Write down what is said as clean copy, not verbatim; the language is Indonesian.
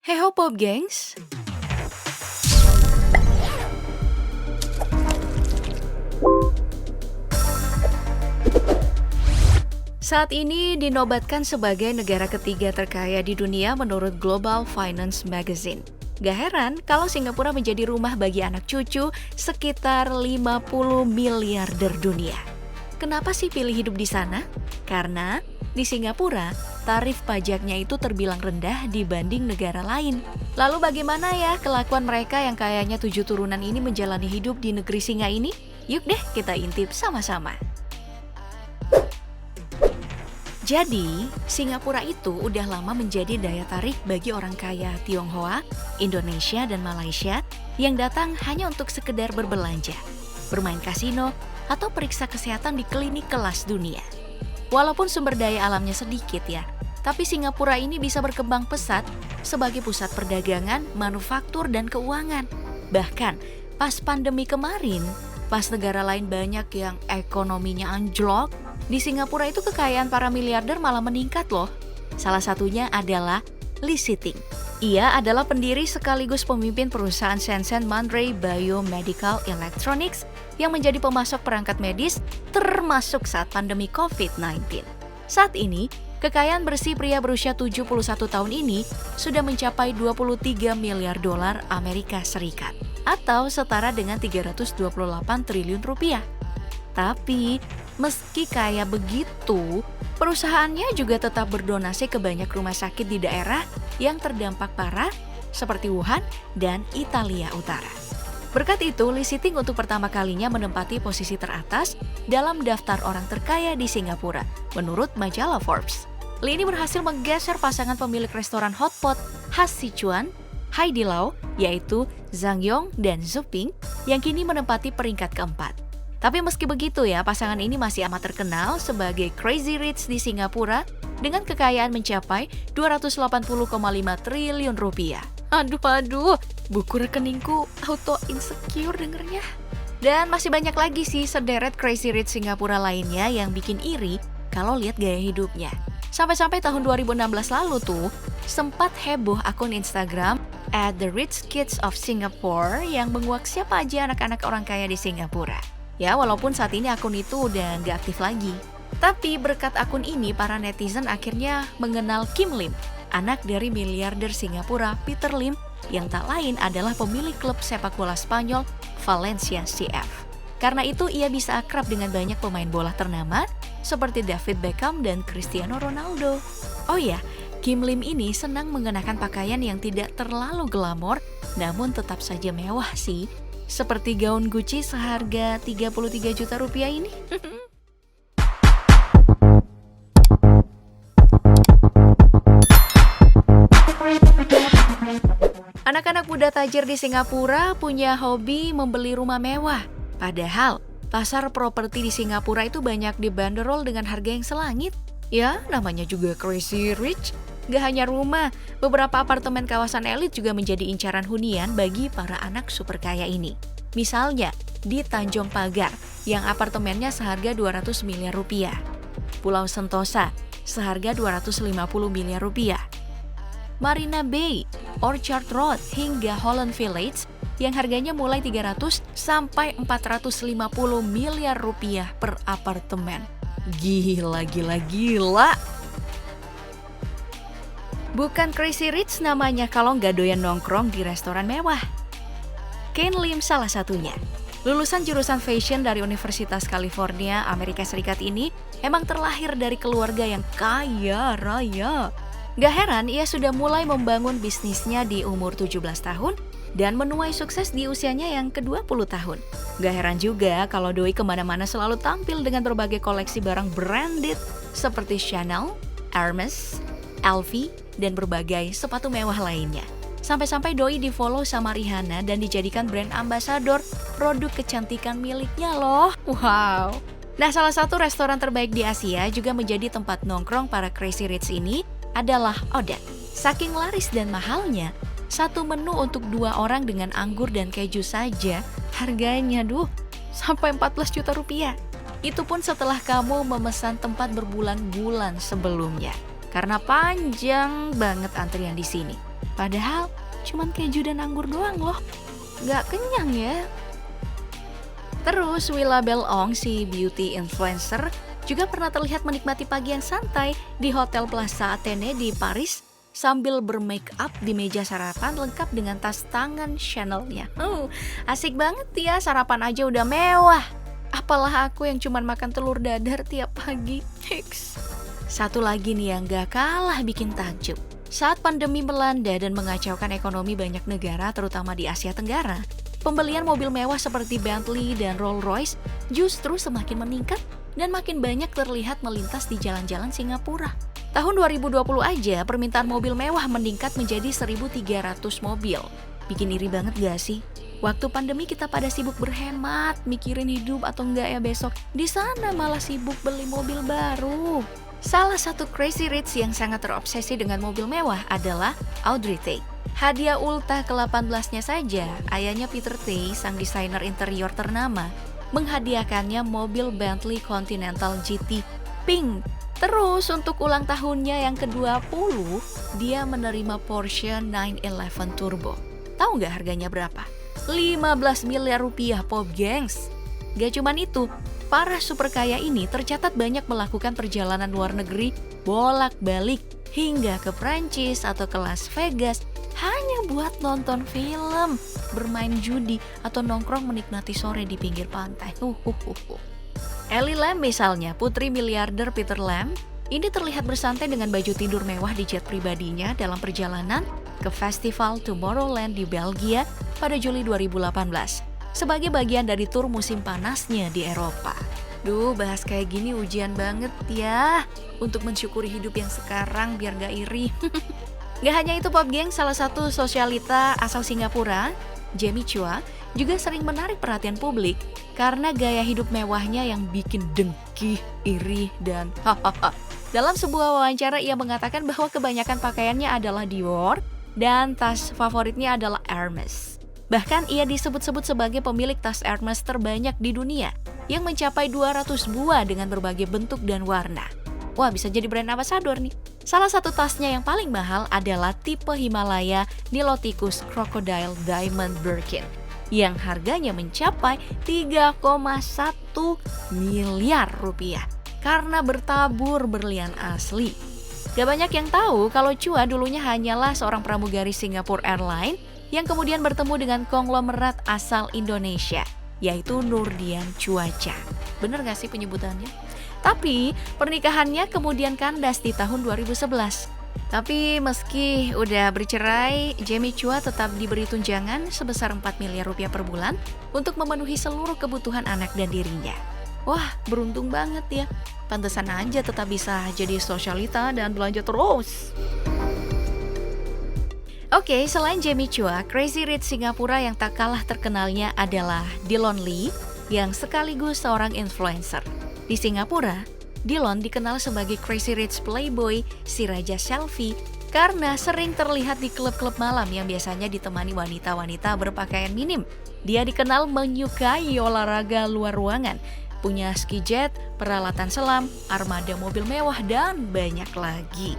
Hey ho Pop gengs, saat ini dinobatkan sebagai negara ketiga terkaya di dunia menurut Global Finance Magazine. Gak heran kalau Singapura menjadi rumah bagi anak cucu sekitar 50 miliarder dunia. Kenapa sih pilih hidup di sana? Karena di Singapura, tarif pajaknya itu terbilang rendah dibanding negara lain. Lalu bagaimana ya kelakuan mereka yang kayaknya 7 turunan ini menjalani hidup di negeri singa ini? Yuk deh kita intip sama-sama. Jadi, Singapura itu udah lama menjadi daya tarik bagi orang kaya Tionghoa, Indonesia, dan Malaysia yang datang hanya untuk sekedar berbelanja, bermain kasino, atau periksa kesehatan di klinik kelas dunia. Walaupun sumber daya alamnya sedikit ya, tapi Singapura ini bisa berkembang pesat sebagai pusat perdagangan, manufaktur, dan keuangan. Bahkan, pas pandemi kemarin, pas negara lain banyak yang ekonominya anjlok, di Singapura itu kekayaan para miliarder malah meningkat loh. Salah satunya adalah Lee Siew-ting. Ia adalah pendiri sekaligus pemimpin perusahaan Shenzhen Mandray Biomedical Electronics yang menjadi pemasok perangkat medis termasuk saat pandemi COVID-19. Saat ini, kekayaan bersih pria berusia 71 tahun ini sudah mencapai 23 miliar dolar Amerika Serikat atau setara dengan 328 triliun rupiah. Tapi, meski kaya begitu, perusahaannya juga tetap berdonasi ke banyak rumah sakit di daerah yang terdampak parah seperti Wuhan dan Italia Utara. Berkat itu, Lee Siew-ting untuk pertama kalinya menempati posisi teratas dalam daftar orang terkaya di Singapura, menurut majalah Forbes. Lee ini berhasil menggeser pasangan pemilik restoran hotpot khas Sichuan, Haidilao, yaitu Zhang Yong dan Zhu Ping, yang kini menempati peringkat keempat. Tapi meski begitu ya, pasangan ini masih amat terkenal sebagai Crazy Rich di Singapura dengan kekayaan mencapai 280,5 triliun rupiah. Aduh, buku rekeningku auto insecure dengernya. Dan masih banyak lagi sih sederet Crazy Rich Singapura lainnya yang bikin iri kalau lihat gaya hidupnya. Sampai-sampai tahun 2016 lalu tuh, sempat heboh akun Instagram @TheRichKidsOfSingapore yang menguak siapa aja anak-anak orang kaya di Singapura. Ya, walaupun saat ini akun itu udah nggak aktif lagi. Tapi berkat akun ini, para netizen akhirnya mengenal Kim Lim, anak dari miliarder Singapura Peter Lim, yang tak lain adalah pemilik klub sepak bola Spanyol Valencia CF. Karena itu, ia bisa akrab dengan banyak pemain bola ternama seperti David Beckham dan Cristiano Ronaldo. Oh ya, Kim Lim ini senang mengenakan pakaian yang tidak terlalu glamor, namun tetap saja mewah sih. Seperti gaun Gucci seharga 33 juta rupiah ini. Anak-anak muda tajir di Singapura punya hobi membeli rumah mewah. Padahal, pasar properti di Singapura itu banyak dibanderol dengan harga yang selangit. Ya, namanya juga Crazy Rich. Gak hanya rumah, beberapa apartemen kawasan elit juga menjadi incaran hunian bagi para anak super kaya ini. Misalnya, di Tanjung Pagar, yang apartemennya seharga 200 miliar rupiah. Pulau Sentosa, seharga 250 miliar rupiah. Marina Bay, Orchard Road, hingga Holland Village, yang harganya mulai 300 sampai 450 miliar rupiah per apartemen. Gila. Bukan Crazy Rich namanya kalau nggak doyan nongkrong di restoran mewah. Ken Lim salah satunya. Lulusan jurusan fashion dari Universitas California, Amerika Serikat ini emang terlahir dari keluarga yang kaya raya. Gak heran ia sudah mulai membangun bisnisnya di umur 17 tahun dan menuai sukses di usianya yang ke-20 tahun. Gak heran juga kalau doi kemana-mana selalu tampil dengan berbagai koleksi barang branded seperti Chanel, Hermes, LV, dan berbagai sepatu mewah lainnya. Sampai-sampai doi di-follow sama Rihanna dan dijadikan brand ambassador produk kecantikan miliknya loh. Wow. Nah, salah satu restoran terbaik di Asia juga menjadi tempat nongkrong para Crazy Rich ini adalah Odet. Saking laris dan mahalnya, satu menu untuk 2 orang dengan anggur dan keju saja harganya sampai 14 juta rupiah. Itu pun setelah kamu memesan tempat berbulan-bulan sebelumnya. karena panjang banget antrian di sini. Padahal cuman keju dan anggur doang loh. Nggak kenyang ya. Terus Willa Belong, si beauty influencer, juga pernah terlihat menikmati pagi yang santai di Hotel Plaza Athene di Paris sambil bermake up di meja sarapan lengkap dengan tas tangan Chanel-nya. Asik banget ya, sarapan aja udah mewah. Apalah aku yang cuman makan telur dadar tiap pagi. Hiks. Satu lagi nih yang gak kalah bikin takjub. Saat pandemi melanda dan mengacaukan ekonomi banyak negara terutama di Asia Tenggara, pembelian mobil mewah seperti Bentley dan Rolls-Royce justru semakin meningkat dan makin banyak terlihat melintas di jalan-jalan Singapura. Tahun 2020 aja permintaan mobil mewah meningkat menjadi 1.300 mobil. Bikin iri banget gak sih? Waktu pandemi kita pada sibuk berhemat, mikirin hidup atau enggak ya besok. Di sana malah sibuk beli mobil baru. Salah satu crazy rich yang sangat terobsesi dengan mobil mewah adalah Audrey Tay. Hadiah ultah ke-18-nya saja, ayahnya Peter Tay, sang desainer interior ternama, menghadiahkannya mobil Bentley Continental GT Pink. Terus untuk ulang tahunnya yang ke-20, dia menerima Porsche 911 Turbo. Tahu nggak harganya berapa? 15 miliar rupiah, Pop Gengs. Gak cuman itu, para super kaya ini tercatat banyak melakukan perjalanan luar negeri bolak-balik hingga ke Prancis atau ke Las Vegas hanya buat nonton film, bermain judi, atau nongkrong menikmati sore di pinggir pantai. Ellie Lam misalnya, putri miliarder Peter Lam, ini terlihat bersantai dengan baju tidur mewah di jet pribadinya dalam perjalanan ke festival Tomorrowland di Belgia pada Juli 2018. Sebagai bagian dari tur musim panasnya di Eropa. Duh, bahas kayak gini ujian banget ya untuk mensyukuri hidup yang sekarang biar gak iri. Gak hanya itu Pop Geng, salah satu sosialita asal Singapura, Jamie Chua, juga sering menarik perhatian publik karena gaya hidup mewahnya yang bikin dengki, iri, dan hahaha. Dalam sebuah wawancara ia mengatakan bahwa kebanyakan pakaiannya adalah Dior dan tas favoritnya adalah Hermes. Bahkan ia disebut-sebut sebagai pemilik tas Hermes terbanyak di dunia yang mencapai 200 buah dengan berbagai bentuk dan warna. Wah, bisa jadi brand ambassador nih. Salah satu tasnya yang paling mahal adalah tipe Himalaya Niloticus Crocodile Diamond Birkin yang harganya mencapai 3,1 miliar rupiah karena bertabur berlian asli. Gak banyak yang tahu kalau Chua dulunya hanyalah seorang pramugari Singapore Airlines yang kemudian bertemu dengan konglomerat asal Indonesia, yaitu Nurdian Cuaca. Bener gak sih penyebutannya? Tapi pernikahannya kemudian kandas di tahun 2011. Tapi meski udah bercerai, Jamie Chua tetap diberi tunjangan sebesar 4 miliar rupiah per bulan untuk memenuhi seluruh kebutuhan anak dan dirinya. Wah, beruntung banget ya. Pantesan aja tetap bisa jadi sosialita dan belanja terus. Oke, selain Jamie Chua, Crazy Rich Singapura yang tak kalah terkenalnya adalah Dylan Lee yang sekaligus seorang influencer. Di Singapura, Dylan dikenal sebagai Crazy Rich Playboy, si raja selfie, karena sering terlihat di klub-klub malam yang biasanya ditemani wanita-wanita berpakaian minim. Dia dikenal menyukai olahraga luar ruangan, punya ski jet, peralatan selam, armada mobil mewah, dan banyak lagi.